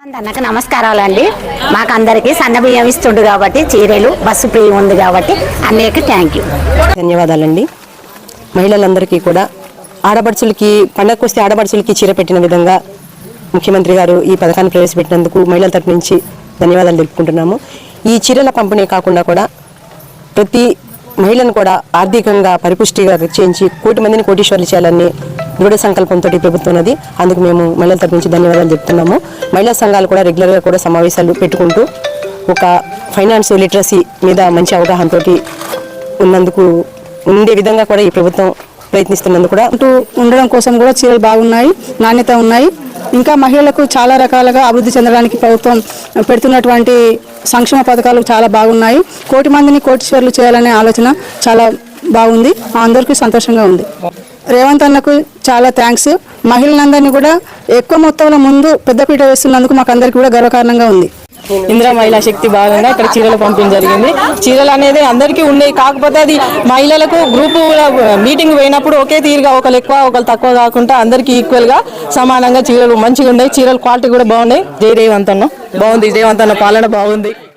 అన్నకు నమస్కారాలండి. మాకు అందరికీ సన్న బియ్యం ఇస్తుండు కాబట్టి చీరలు బస్సు ఫ్రీ ఉంది కాబట్టి అన్నయ్యకి థ్యాంక్ యూ. ధన్యవాదాలండి. మహిళలందరికీ కూడా ఆడపడుచులకి పండగకు వస్తే ఆడపడుచులకి చీర పెట్టిన విధంగా ముఖ్యమంత్రి గారు ఈ పథకాన్ని ప్రవేశపెట్టినందుకు మహిళల తరపు నుంచి ధన్యవాదాలు తెలుపుకుంటున్నాము. ఈ చీరల పంపిణీ కాకుండా కూడా ప్రతి మహిళను కూడా ఆర్థికంగా పరిపుష్టిగా చేయించి కోటి మందిని కోటీశ్వర్లు చేయాలని దృఢ సంకల్పంతో ప్రభుత్వం ఉన్నది. అందుకు మేము మహిళల తరపు నుంచి ధన్యవాదాలు చెప్తున్నాము. మహిళా సంఘాలు కూడా రెగ్యులర్గా కూడా సమావేశాలు పెట్టుకుంటూ ఒక ఫైనాన్స్ లిటరసీ మీద మంచి అవగాహనతో ఉన్నందుకు ఉండే విధంగా కూడా ఈ ప్రభుత్వం ప్రయత్నిస్తున్నందుకు కూడా ఉండడం కోసం కూడా చీరలు బాగున్నాయి, నాణ్యత ఉన్నాయి. ఇంకా మహిళలకు చాలా రకాలుగా అభివృద్ధి చెందడానికి ప్రభుత్వం పెడుతున్నటువంటి సంక్షేమ పథకాలు చాలా బాగున్నాయి. కోటి మందిని కోటీశ్వర్లు చేయాలనే ఆలోచన చాలా బాగుంది. అందరికీ సంతోషంగా ఉంది. రేవంత్ అన్నకు చాలా థ్యాంక్స్. మహిళలందరినీ కూడా ఎక్కువ మొత్తంలో ముందు పెద్దపీట వేస్తున్నందుకు మాకు అందరికీ కూడా గర్వకారణంగా ఉంది. ఇందిరా మహిళా శక్తి భాగంగా ఇక్కడ చీరలు పంపిణీ జరిగింది. చీరలు అనేది అందరికీ ఉన్నాయి, కాకపోతే అది మహిళలకు గ్రూపు మీటింగ్ పోయినప్పుడు ఒకే తీరుగా ఒకరు ఎక్కువ ఒకరు తక్కువ కాకుండా అందరికీ ఈక్వల్గా సమానంగా చీరలు మంచిగా ఉన్నాయి. చీరల క్వాలిటీ కూడా బాగున్నాయి. జై రేవంత్ అన్న బాగుంది. రేవంత్ అన్న పాలన బాగుంది.